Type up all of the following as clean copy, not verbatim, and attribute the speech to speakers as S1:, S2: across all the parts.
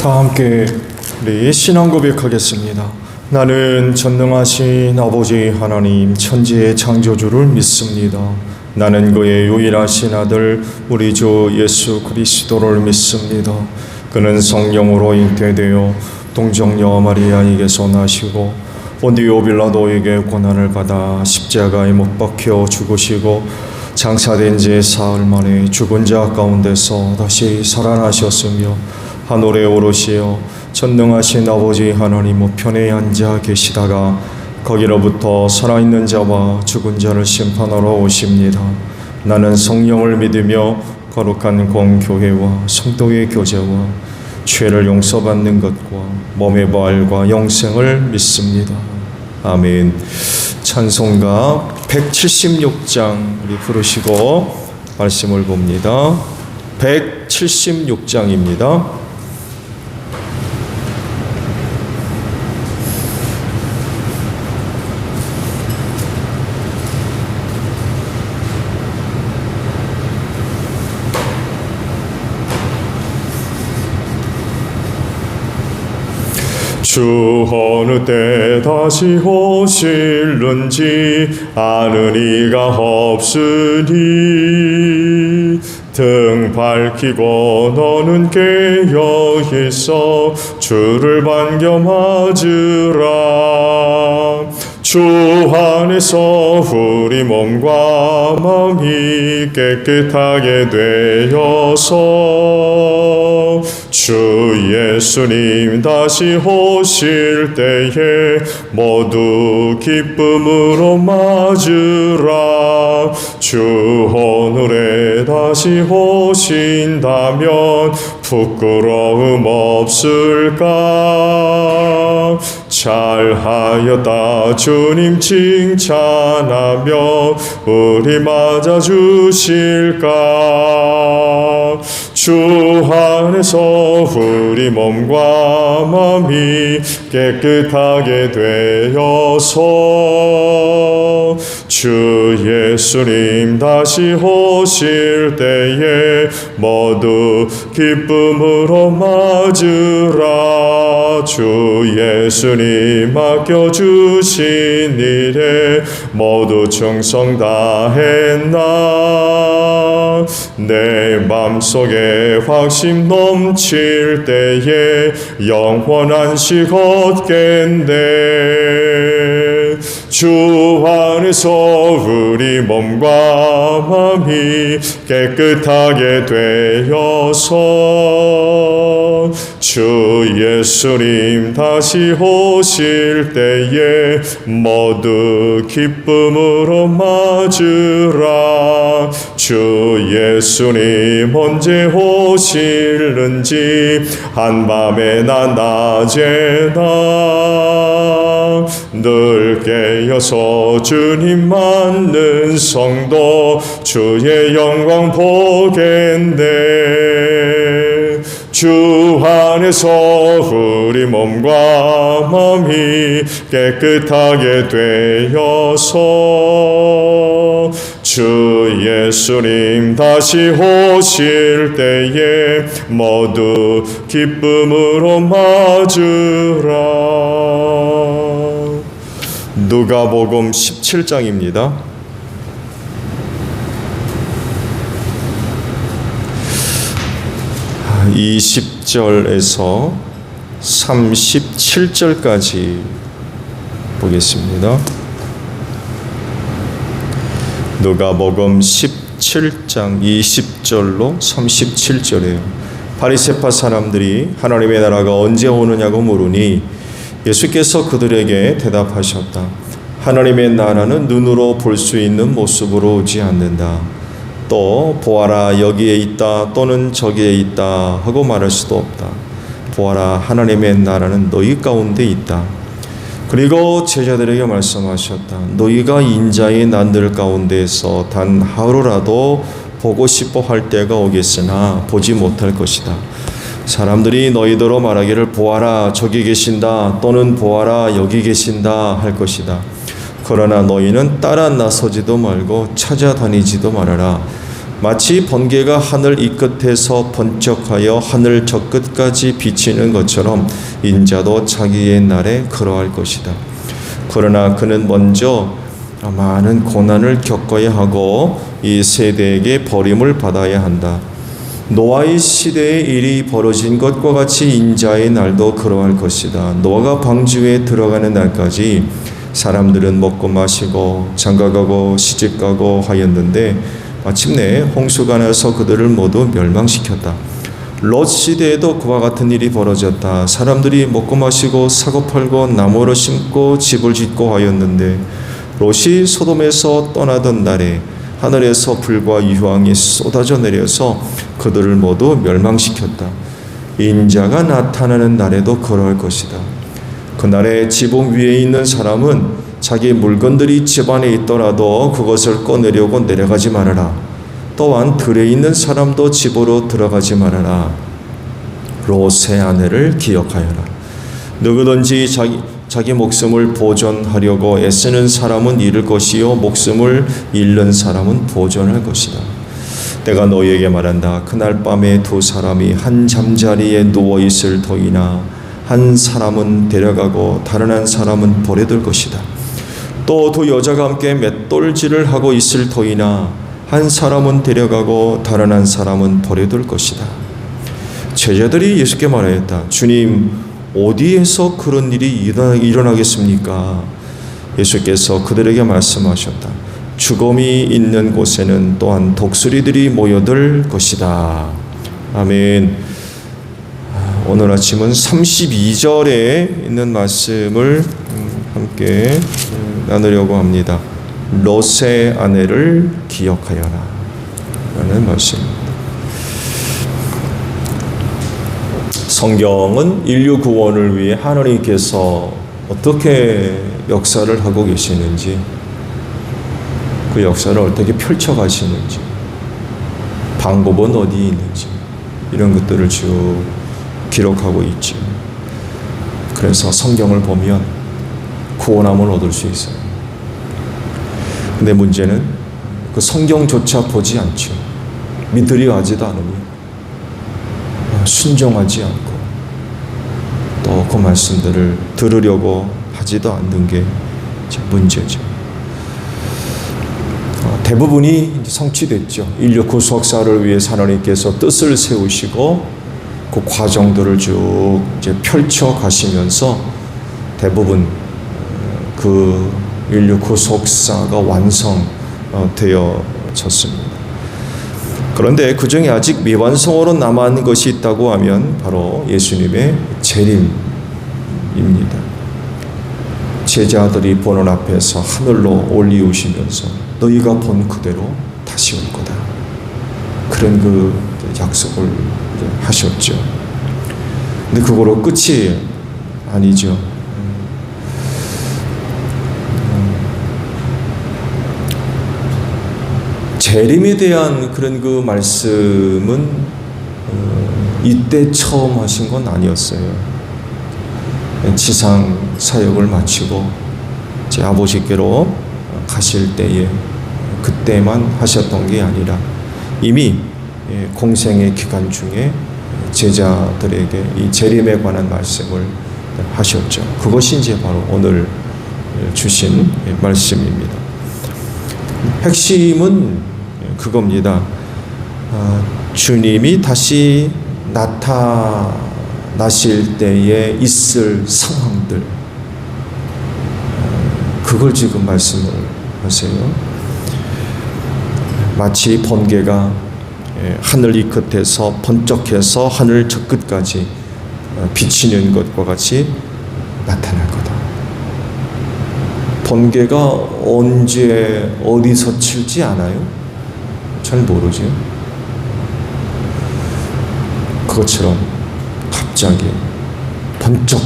S1: 다 함께 우리 신앙 고백하겠습니다. 나는 전능하신 아버지 하나님 천지의 창조주를 믿습니다. 나는 그의 유일하신 아들 우리 주 예수 그리스도를 믿습니다. 그는 성령으로 잉태되어 동정녀 마리아에게서 나시고 본디오 빌라도에게 고난을 받아 십자가에 못 박혀 죽으시고 장사된 지 사흘 만에 죽은 자 가운데서 다시 살아나셨으며 하늘에 오르시어 전능하신 아버지 하나님 우편에 앉아 계시다가 거기로부터 살아있는 자와 죽은 자를 심판하러 오십니다. 나는 성령을 믿으며 거룩한 공교회와 성도의 교제와 죄를 용서받는 것과 몸의 부활과 영생을 믿습니다. 아멘. 찬송가 176장 우리 부르시고 말씀을 봅니다. 176장입니다. 주 어느 때 다시 오실는지 아는 이가 없으니 등 밝히고 너는 깨어 있어 주를 반겨 맞으라. 주 안에서 우리 몸과 마음이 깨끗하게 되어서 주 예수님 다시 오실 때에 모두 기쁨으로 맞으라. 주 오늘에 다시 오신다면 부끄러움 없을까? 잘하였다 주님 칭찬하며 우리 맞아주실까? 주 안에서 우리 몸과 마음이 깨끗하게 되어서 주 예수님 다시 오실 때에 모두 기쁨으로 맞으라. 주 예수님 맡겨주신 일에 모두 충성 다했나. 내 맘속에 확신 넘칠 때에 영원한 식 얻겠네. 주 안에서 우리 몸과 마음이 깨끗하게 되어서 주 예수님 다시 오실 때에 모두 기쁨으로 맞으라. 주 예수님 언제 오실는지 한밤에나 낮에나 늘 깨어서 주님 맞는 성도 주의 영광 보겠네. 주 안에서 우리 몸과 마음이 깨끗하게 되어서 주 예수님 다시 오실 때에 모두 기쁨으로 맞으라. 누가복음 17장입니다. 20절에서 37절까지 보겠습니다. 누가복음 17장 20절로 37절이에요. 바리새파 사람들이 하나님의 나라가 언제 오느냐고 물으니 예수께서 그들에게 대답하셨다. 하나님의 나라는 눈으로 볼 수 있는 모습으로 오지 않는다. 또 보아라 여기에 있다 또는 저기에 있다 하고 말할 수도 없다. 보아라 하나님의 나라는 너희 가운데 있다. 그리고 제자들에게 말씀하셨다. 너희가 인자의 난들 가운데에서 단 하루라도 보고 싶어 할 때가 오겠으나 보지 못할 것이다. 사람들이 너희더러 말하기를 보아라 저기 계신다 또는 보아라 여기 계신다 할 것이다. 그러나 너희는 따라 나서지도 말고 찾아다니지도 말아라. 마치 번개가 하늘 이 끝에서 번쩍하여 하늘 저 끝까지 비치는 것처럼 인자도 자기의 날에 그러할 것이다. 그러나 그는 먼저 많은 고난을 겪어야 하고 이 세대에게 버림을 받아야 한다. 노아의 시대에 일이 벌어진 것과 같이 인자의 날도 그러할 것이다. 노아가 방주에 들어가는 날까지 사람들은 먹고 마시고 장가가고 시집가고 하였는데 마침내 홍수가 나서 그들을 모두 멸망시켰다. 롯 시대에도 그와 같은 일이 벌어졌다. 사람들이 먹고 마시고 사고 팔고 나무를 심고 집을 짓고 하였는데 롯이 소돔에서 떠나던 날에 하늘에서 불과 유황이 쏟아져 내려서 그들을 모두 멸망시켰다. 인자가 나타나는 날에도 그럴 것이다. 그날에 지붕 위에 있는 사람은 자기 물건들이 집안에 있더라도 그것을 꺼내려고 내려가지 말아라. 또한 들에 있는 사람도 집으로 들어가지 말아라. 롯의 아내를 기억하여라. 누구든지 자기 목숨을 보존하려고 애쓰는 사람은 잃을 것이요 목숨을 잃는 사람은 보존할 것이다. 내가 너희에게 말한다. 그날 밤에 두 사람이 한 잠자리에 누워 있을 터이나 한 사람은 데려가고 다른 한 사람은 버려둘 것이다. 또 두 여자가 함께 맷돌질을 하고 있을 터이나 한 사람은 데려가고 다른 한 사람은 버려둘 것이다. 제자들이 예수께 말하였다. 주님, 어디에서 그런 일이 일어나겠습니까? 예수께서 그들에게 말씀하셨다. 죽음이 있는 곳에는 또한 독수리들이 모여들 것이다. 아멘. 오늘 아침은 32절에 있는 말씀을 함께 나누려고 합니다. 롯의 아내를 기억하여라 라는 말씀입니다. 성경은 인류 구원을 위해 하나님께서 어떻게 역사를 하고 계시는지, 그 역사를 어떻게 펼쳐가시는지, 방법은 어디에 있는지 이런 것들을 쭉 기록하고 있죠. 그래서 성경을 보면 구원함을 얻을 수 있어요. 근데 문제는 그 성경조차 보지 않죠. 믿으려 하지도 않으며 순종하지 않고 또 그 말씀들을 들으려고 하지도 않는 게 문제죠. 대부분이 성취됐죠. 인류 구속사를 위해 하나님께서 뜻을 세우시고 그 과정들을 쭉 이제 펼쳐 가시면서 대부분 그 인류 구속사가 완성되어졌습니다. 그런데 그 중에 아직 미완성으로 남아있는 것이 있다고 하면 바로 예수님의 재림입니다. 제자들이 보는 앞에서 하늘로 올리우시면서 너희가 본 그대로 다시 올 거다. 그런 그 약속을 하셨죠. 근데 그거로 끝이 아니죠. 재림에 대한 그런 그 말씀은 이때 처음 하신 건 아니었어요. 지상 사역을 마치고 제 아버지께로 가실 때에 그때만 하셨던 게 아니라 이미 공생의 기간 중에 제자들에게 이 재림에 관한 말씀을 하셨죠. 그것이 이제 바로 오늘 주신 말씀입니다. 핵심은 그겁니다. 주님이 다시 나타나실 때에 있을 상황들, 그걸 지금 말씀을 하세요. 마치 번개가 하늘 이 끝에서 번쩍해서 하늘 저 끝까지 비치는 것과 같이 나타날 거다. 번개가 언제 어디서 칠지 아나요? 잘 모르죠. 그것처럼 갑자기 번쩍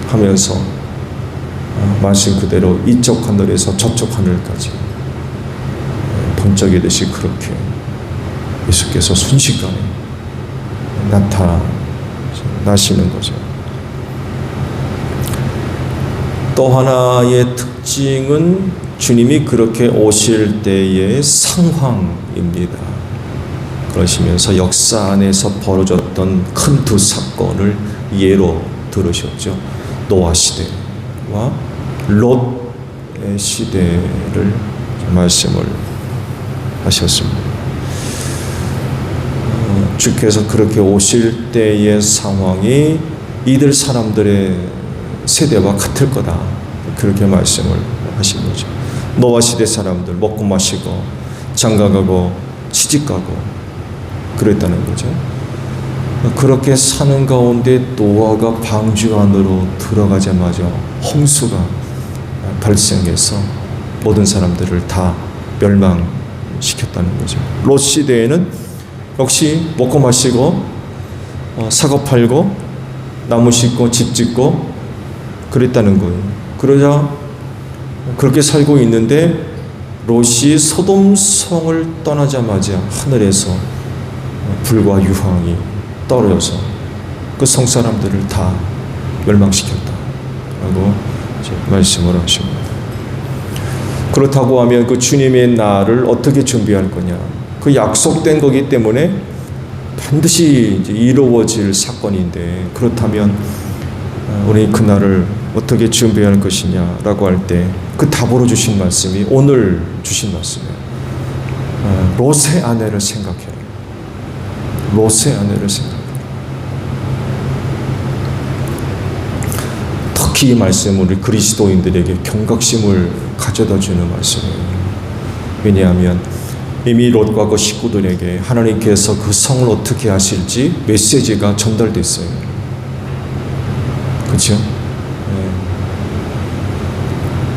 S1: 하면서 말씀 그대로 이쪽 하늘에서 저쪽 하늘까지 번쩍이듯이 그렇게 예수께서 순식간에 나타나시는 거죠. 또 하나의 특징은 주님이 그렇게 오실 때의 상황입니다. 그러시면서 역사 안에서 벌어졌던 큰 두 사건을 예로 들으셨죠. 노아 시대와 롯의 시대를 말씀을 하셨습니다. 주께서 그렇게 오실 때의 상황이 이들 사람들의 세대와 같을 거다, 그렇게 말씀을 하신 거죠. 노아 시대 사람들 먹고 마시고 장가가고 시집가고 그랬다는 거죠. 그렇게 사는 가운데 노아가 방주 안으로 들어가자마자 홍수가 발생해서 모든 사람들을 다 멸망시켰다는 거죠. 롯 시대에는 역시 먹고 마시고 사과 팔고 나무 심고 집 짓고 그랬다는 거예요. 그러자 그렇게 살고 있는데 롯이 소돔성을 떠나자마자 하늘에서 불과 유황이 떨어져서 그 성 사람들을 다 멸망시켰다라고 말씀을 하십니다. 그렇다고 하면 그 주님의 날을 어떻게 준비할 거냐? 그 약속된 거기 때문에 반드시 이제 이루어질 사건인데, 그렇다면 우리 그날을 어떻게 준비할 것이냐라고 할 때 그 답으로 주신 말씀이 오늘 주신 말씀이에요. 롯의 아내를 생각해라. 롯의 아내를 생각해라. 특히 이 말씀은 우리 그리스도인들에게 경각심을 가져다 주는 말씀이에요. 왜냐하면 이미 롯과 그 식구들에게 하나님께서 그 성을 어떻게 하실지 메시지가 전달됐어요. 그렇죠?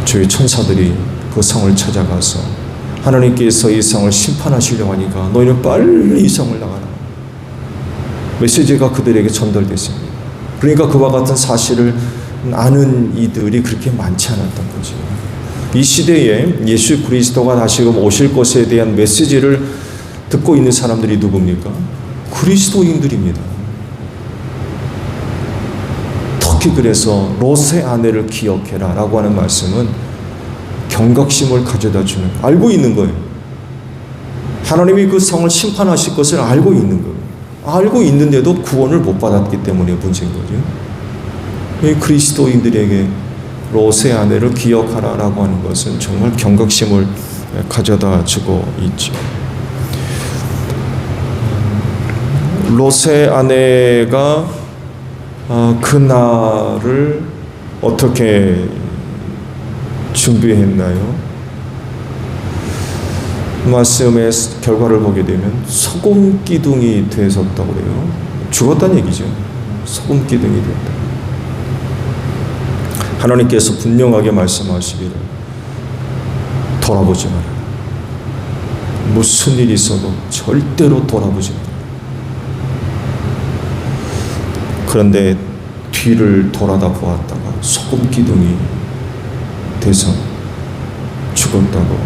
S1: 주의 천사들이 그 성을 찾아가서 하나님께서 이 성을 심판하시려고 하니까 너희는 빨리 이 성을 나가라. 메시지가 그들에게 전달됐습니다. 그러니까 그와 같은 사실을 아는 이들이 그렇게 많지 않았던 거죠. 이 시대에 예수 그리스도가 다시금 오실 것에 대한 메시지를 듣고 있는 사람들이 누굽니까? 그리스도인들입니다. 특히 그래서 롯의 아내를 기억해라 라고 하는 말씀은 경각심을 가져다 주는, 알고 있는 거예요. 하나님이 그 성을 심판하실 것을 알고 있는 거예요. 알고 있는데도 구원을 못 받았기 때문에 문제인 거죠. 이 그리스도인들에게 롯의 아내를 기억하라라고 하는 것은 정말 경각심을 가져다 주고 있죠. 롯의 아내가 그날을 어떻게 준비했나요? 말씀의 결과를 보게 되면 소금 기둥이 되었다고 그래요. 죽었다는 얘기죠. 소금 기둥이 되었다. 하나님께서 분명하게 말씀하시기를 돌아보지 마라. 무슨 일이 있어도 절대로 돌아보지 마라. 그런데 뒤를 돌아다 보았다가 소금 기둥이 돼서 죽었다고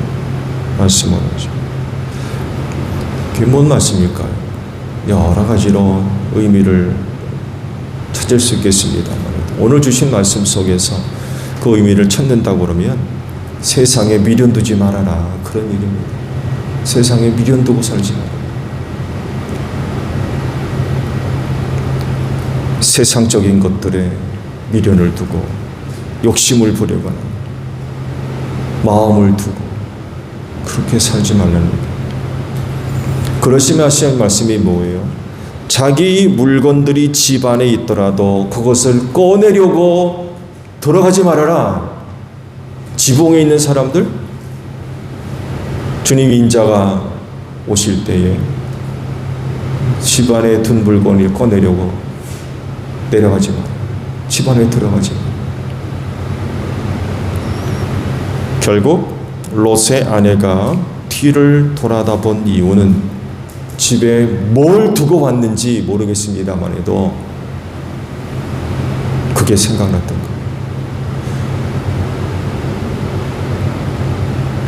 S1: 말씀을 하죠. 그게 뭔 말씀일까요? 여러 가지로 의미를 찾을 수 있겠습니다만 오늘 주신 말씀 속에서 그 의미를 찾는다고 그러면 세상에 미련 두지 말아라, 그런 얘기입니다. 세상에 미련 두고 살지 마라. 세상적인 것들에 미련을 두고 욕심을 부리거나 마음을 두고 그렇게 살지 말라는 거예요. 그러시면 하시는 말씀이 뭐예요? 자기 물건들이 집 안에 있더라도 그것을 꺼내려고 들어가지 말아라. 지붕에 있는 사람들, 주님 인자가 오실 때에 집 안에 둔 물건을 꺼내려고 내려가지 마. 집 안에 들어가지 마. 결국 롯의 아내가 뒤를 돌아다 본 이유는 집에 뭘 두고 왔는지 모르겠습니다만 해도 그게 생각났던 거예요.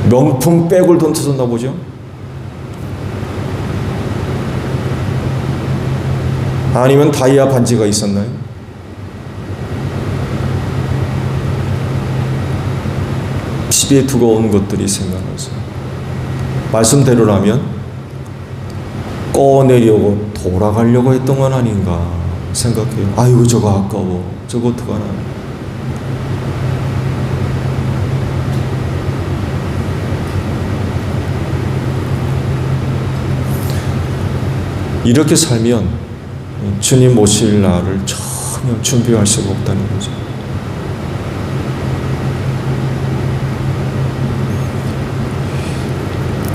S1: 명품 백을 던졌나 보죠. 아니면 다이아 반지가 있었나요? 집에 두고 온 것들이 생각나서 말씀대로라면 꺼내려고 돌아가려고 했던 건 아닌가 생각해요. 아이고 저거 아까워. 저거 어떡하나. 이렇게 살면 주님 오실 날을 전혀 준비할 수가 없다는 거죠.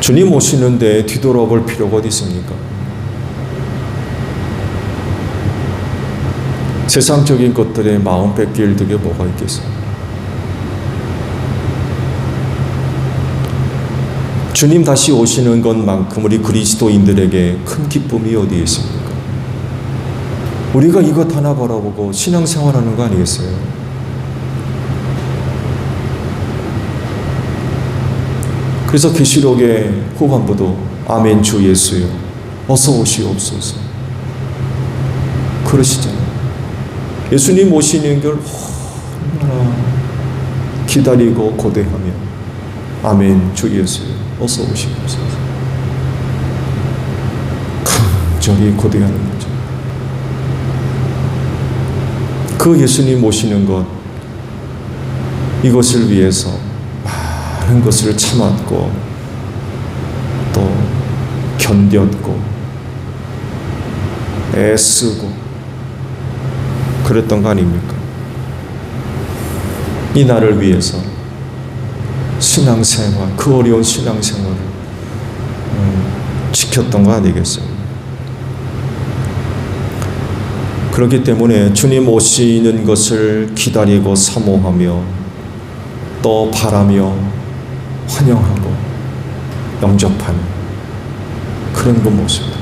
S1: 주님 오시는데 뒤돌아볼 필요가 어디 있습니까? 세상적인 것들에 마음 뺏길 득에 뭐가 있겠어요? 주님 다시 오시는 것만큼 우리 그리스도인들에게 큰 기쁨이 어디에 있습니까? 우리가 이것 하나 바라보고 신앙생활하는 거 아니겠어요? 그래서 계시록의 후반부도 아멘 주 예수여 어서 오시옵소서 그러시잖아요. 예수님 오시는 걸 얼마나 기다리고 고대하며 아멘 주 예수여 어서 오시옵소서 간절히 고대하는 거죠. 그 예수님 오시는 것 이것을 위해서 많은 것을 참았고 또 견뎠고 애쓰고 그랬던 거 아닙니까? 이 날을 위해서 신앙생활, 그 어려운 신앙생활을 지켰던 거 아니겠어요? 그렇기 때문에 주님 오시는 것을 기다리고 사모하며 또 바라며 환영하고 영접하는 그런 그 모습들,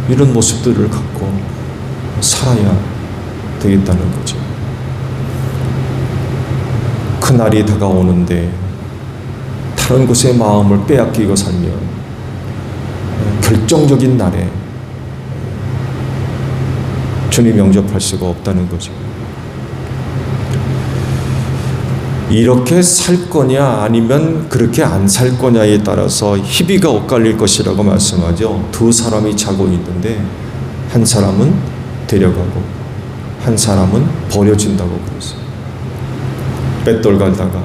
S1: 이런 모습들을 갖고 살아야 되겠다는 거죠. 그날이 다가오는데 다른 곳에 마음을 빼앗기고 살면 결정적인 날에 주님 영접할 수가 없다는 거죠. 이렇게 살 거냐 아니면 그렇게 안 살 거냐에 따라서 희비가 엇갈릴 것이라고 말씀하죠. 두 사람이 자고 있는데 한 사람은 데려가고 한 사람은 버려진다고 그랬어요. 뱃돌 갈다가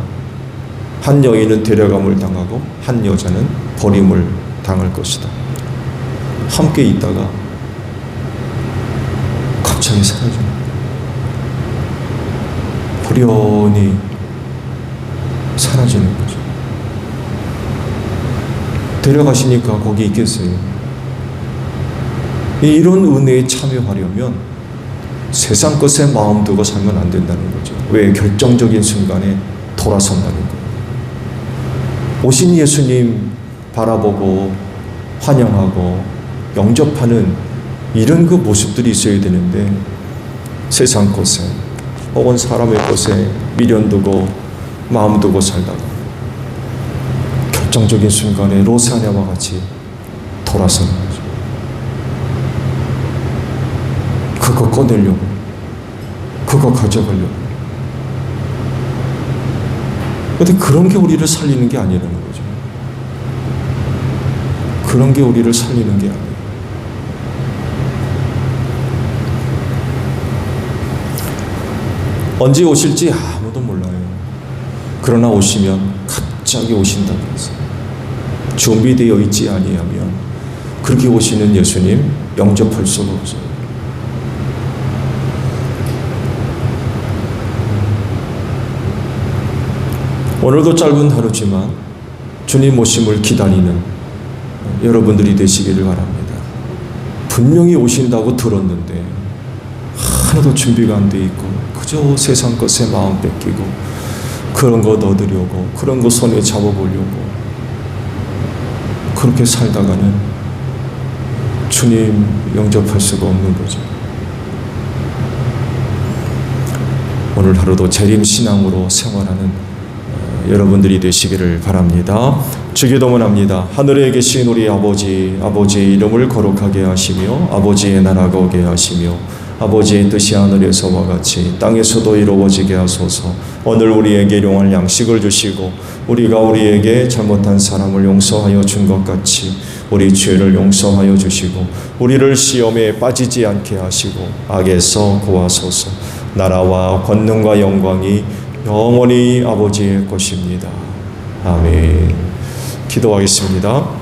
S1: 한 여인은 데려감을 당하고 한 여자는 버림을 당할 것이다. 함께 있다가 갑자기 사라지는 거예요. 불연히 사라지는 거죠. 데려가시니까 거기 있겠어요. 이런 은혜에 참여하려면 세상 것에 마음 두고 살면 안 된다는 거죠. 왜? 결정적인 순간에 돌아선다는 거예요. 오신 예수님 바라보고 환영하고 영접하는 이런 그 모습들이 있어야 되는데 세상 것에 혹은 사람의 것에 미련 두고 마음 두고 살다가 결정적인 순간에 로세아냐와 같이 돌아서는 거죠. 그거 꺼내려고, 그거 가져가려고. 근데 그런 게 우리를 살리는 게 아니라는 거죠. 그런 게 우리를 살리는 게 아니에요. 언제 오실지 아무도 몰라요. 그러나 오시면 갑자기 오신다고 해서 준비되어 있지 아니하면 그렇게 오시는 예수님 영접할 수가 없어요. 오늘도 짧은 하루지만 주님 오심을 기다리는 여러분들이 되시기를 바랍니다. 분명히 오신다고 들었는데 하나도 준비가 안 돼 있고 그저 세상 것에 마음 뺏기고 그런 거 얻으려고 그런 거 손에 잡아보려고 그렇게 살다가는 주님 영접할 수가 없는 거죠. 오늘 하루도 재림신앙으로 생활하는 여러분들이 되시기를 바랍니다. 주기도문합니다. 하늘에 계신 우리 아버지, 아버지의 이름을 거룩하게 하시며 아버지의 나라가 오게 하시며 아버지의 뜻이 하늘에서와 같이 땅에서도 이루어지게 하소서. 오늘 우리에게 일용할 양식을 주시고 우리가 우리에게 잘못한 사람을 용서하여 준 것 같이 우리 죄를 용서하여 주시고 우리를 시험에 빠지지 않게 하시고 악에서 구하소서. 나라와 권능과 영광이 영원히 아버지의 것입니다. 아멘. 기도하겠습니다.